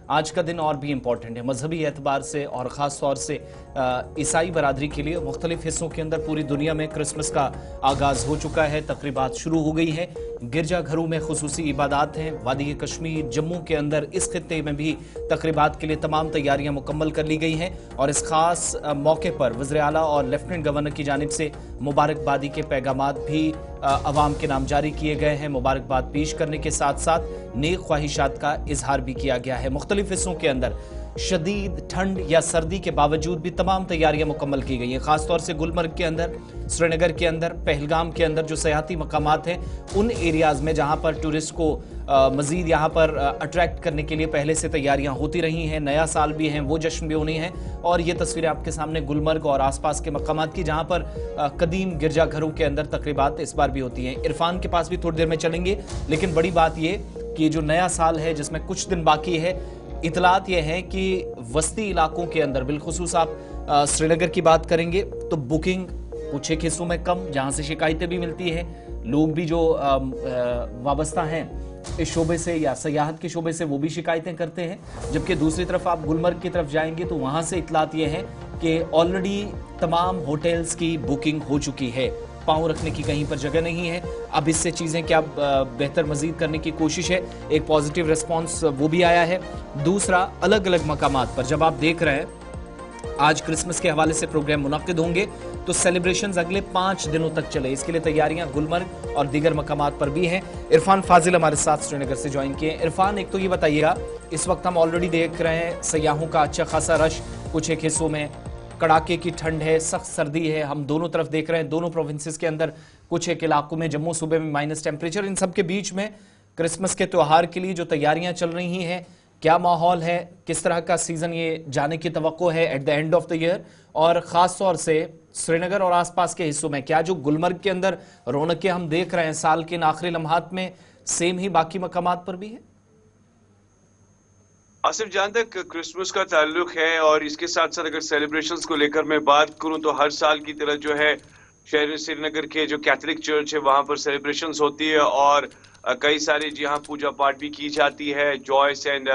आज का दिन और भी इम्पोर्टेंट है मजहबी एतबार से और ख़ास तौर से ईसाई बरादरी के लिए। मुख्तलिफ हिस्सों के अंदर पूरी दुनिया में क्रिसमस का आगाज़ हो चुका है, तकरीबात शुरू हो गई हैं, गिरजा घरों में खुसूसी इबादात हैं। वादी कश्मीर जम्मू के अंदर इस खित्ते में भी तकरीबात के लिए तमाम तैयारियां मुकम्मल कर ली गई हैं और इस खास मौके पर वज़ीर आला और लेफ्टिनेंट गवर्नर की जानिब से मुबारकबादी के पैगामात भी अवाम के नाम जारी किए गए हैं। मुबारकबाद पेश करने के साथ साथ नेक ख्वाहिशात का इजहार भी किया गया है। मुख्तलिफ हिस्सों के अंदर शदीद ठंड या सर्दी के बावजूद भी तमाम तैयारियां मुकम्मल की गई हैं। खासतौर से गुलमर्ग के अंदर, श्रीनगर के अंदर, पहलगाम के अंदर जो सयाहती मकामात हैं उन एरियाज़ में जहां पर टूरिस्ट को मज़ीद यहाँ पर अट्रैक्ट करने के लिए पहले से तैयारियां होती रही हैं। नया साल भी हैं, वो जश्न भी होनी है और ये तस्वीरें आपके सामने गुलमर्ग और आसपास के मकामात की जहां पर कदीम गिरजाघरों के अंदर तकरीबात इस बार भी होती हैं। इरफान के पास भी थोड़ी देर में चलेंगे, लेकिन बड़ी बात ये कि जो नया साल है जिसमें कुछ दिन बाकी है, इतलात यह है कि वस्ती इलाकों के अंदर बिलखुसूस आप श्रीनगर की बात करेंगे तो बुकिंग कुछ एक हिस्सों में कम, जहां से शिकायतें भी मिलती है, लोग भी जो वाबस्ता हैं इस शोबे से या सयाहत के शोबे से वो भी शिकायतें करते हैं। जबकि दूसरी तरफ आप गुलमर्ग की तरफ जाएंगे तो वहां से इतलात ये है कि ऑलरेडी तमाम होटल्स की बुकिंग हो चुकी है, पाँव रखने की कहीं पर जगह नहीं है। अब इससे चीज़ें क्या बेहतर मजीद करने की कोशिश है, एक पॉजिटिव रिस्पांस वो भी आया है। दूसरा, अलग अलग मकामात पर जब आप देख रहे हैं आज क्रिसमस के हवाले से प्रोग्राम मुनक्किद होंगे तो सेलिब्रेशंस अगले 5 दिनों तक चले, इसके लिए तैयारियां गुलमर्ग और दीगर मकामात पर भी हैं। इरफान फाजिल हमारे साथ श्रीनगर से ज्वाइन किए। इरफान, एक तो ये बताइएगा, इस वक्त हम ऑलरेडी देख रहे हैं सयाहों का अच्छा खासा रश, कुछ एक हिस्सों में कड़ाके की ठंड है, सख्त सर्दी है, हम दोनों तरफ देख रहे हैं, दोनों प्रोविंसेस के अंदर कुछ एक इलाकों में, जम्मू सूबे में माइनस टेम्परेचर। इन सब के बीच में क्रिसमस के त्यौहार के लिए जो तैयारियां चल रही हैं, क्या माहौल है, किस तरह का सीजन ये जाने की तवक्को है at the end of the year, और खास तौर से श्रीनगर और आसपास के हिस्सों में क्या जो गुलमर्ग के अंदर रौनकें हम देख रहे हैं साल के इन आखिरी लम्हात में, सेम ही बाकी मकामात पर भी है? आसिफ, जहां तक क्रिसमस का ताल्लुक है और इसके साथ साथ अगर सेलिब्रेशंस को लेकर मैं बात करूं तो हर साल की तरह जो है शहर श्रीनगर के जो कैथोलिक चर्च है वहां पर सेलिब्रेशंस होती है और कई सारी जहां पूजा पाठ भी की जाती है, जॉयस एंड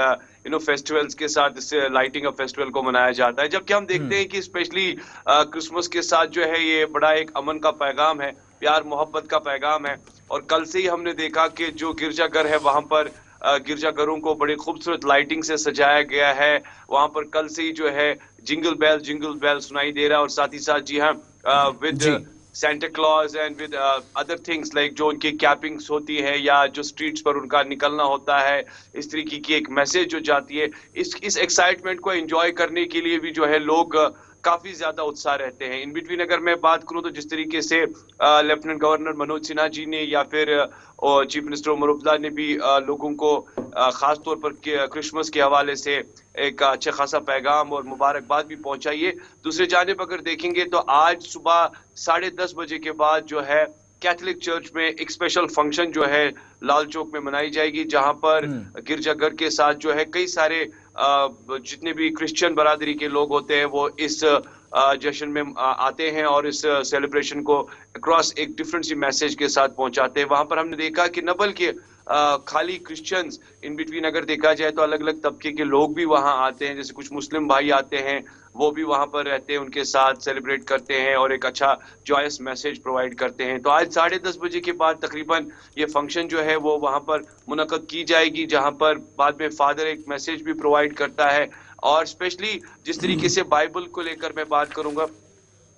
फेस्टिवल्स के साथ इससे लाइटिंग ऑफ फेस्टिवल को मनाया जाता है। जबकि हम देखते हैं कि स्पेशली क्रिसमस के साथ जो है ये बड़ा एक अमन का पैगाम है, प्यार मोहब्बत का पैगाम है। और कल से ही हमने देखा कि जो गिरजाघर है वहां पर गिरजाघरों को बड़ी खूबसूरत लाइटिंग से सजाया गया है। वहां पर कल से ही जो है जिंगल बेल सुनाई दे रहा है और साथ ही साथ जी हाँ with Santa Claus and with other things like जो उनकी कैपिंग्स होती है या जो स्ट्रीट्स पर उनका निकलना होता है, इस तरीके की एक मैसेज जो जाती है, इस एक्साइटमेंट को एंजॉय करने के लिए भी जो है लोग काफी ज्यादा उत्साह रहते हैं। इन बिटवीन अगर मैं बात करूं तो जिस तरीके से लेफ्टिनेंट गवर्नर मनोज सिन्हा जी ने या फिर चीफ मिनिस्टर उमर अब्दुल्ला ने भी लोगों को खास तौर पर क्रिसमस के हवाले से एक अच्छा खासा पैगाम और मुबारकबाद भी पहुंचाई है। दूसरी जानिब अगर देखेंगे तो आज सुबह 10:30 बजे के बाद जो है कैथोलिक चर्च में एक स्पेशल फंक्शन जो है लाल चौक में मनाई जाएगी, जहां पर गिरजाघर के साथ जो है कई सारे जितने भी क्रिश्चियन बरादरी के लोग होते हैं वो इस जश्न में आते हैं और इस सेलिब्रेशन को अक्रॉस एक डिफरेंट सी मैसेज के साथ पहुंचाते हैं। वहां पर हमने देखा कि न बल्कि खाली क्रिश्चियंस, इन बिटवीन अगर देखा जाए तो अलग अलग तबके के लोग भी वहां आते हैं, जैसे कुछ मुस्लिम भाई आते हैं, वो भी वहां पर रहते हैं, उनके साथ सेलिब्रेट करते हैं और एक अच्छा जॉयस मैसेज प्रोवाइड करते हैं। तो आज 10:30 बजे के बाद तकरीबन ये फंक्शन जो है वो वहां पर मुनक्कद की जाएगी, जहां पर बाद में फादर एक मैसेज भी प्रोवाइड करता है। और स्पेशली जिस तरीके से बाइबल को लेकर मैं बात करूंगा,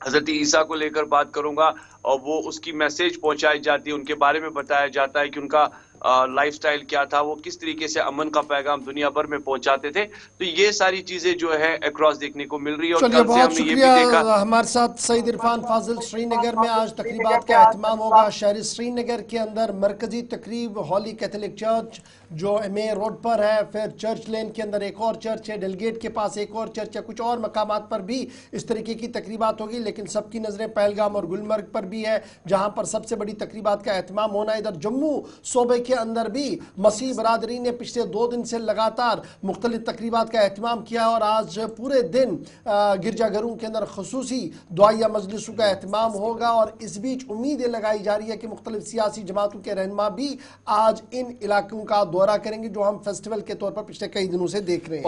हजरत ईसा को लेकर बात करूंगा, और वो उसकी मैसेज पहुंचाई जाती है, उनके बारे में बताया जाता है कि उनका लाइफस्टाइल क्या था, वो किस तरीके से अमन का पैगाम दुनिया भर में पहुंचाते थे। तो ये सारी चीजें जो है अक्रॉस देखने को मिल रही है। और चलिए, बहुत शुक्रिया। हमारे साथ सईद इरफान फाजिल श्रीनगर में आज तकरीबात का एहतमाम होगा। शहर श्रीनगर के अंदर मरकजी तकरीब हॉली कैथोलिक चर्च जो MA रोड पर है, फिर चर्च लेन के अंदर एक और चर्च है, डेलगेट के पास एक और चर्च है, कुछ और मकामात पर भी इस तरीके की तकरीबात होगी। लेकिन सबकी नज़रें पहलगाम और गुलमर्ग पर भी है, जहाँ पर सबसे बड़ी तकरीबात का एहतमाम होना है। इधर जम्मू सूबे के अंदर भी मसीह बरादरी ने पिछले 2 दिन से लगातार मुख्तलिफ तकरीबात का एहतमाम किया और आज पूरे दिन गिरजाघरों के अंदर खुसूसी दुआया मजलिसों का एहतमाम होगा। और इस बीच उम्मीदें लगाई जा रही है कि मुख्तलिफ सियासी जमातों के रहनुमा भी आज इन इलाकों का दौरा करेंगे जो हम फेस्टिवल के तौर पर पिछले कई दिनों से देख रहे हैं।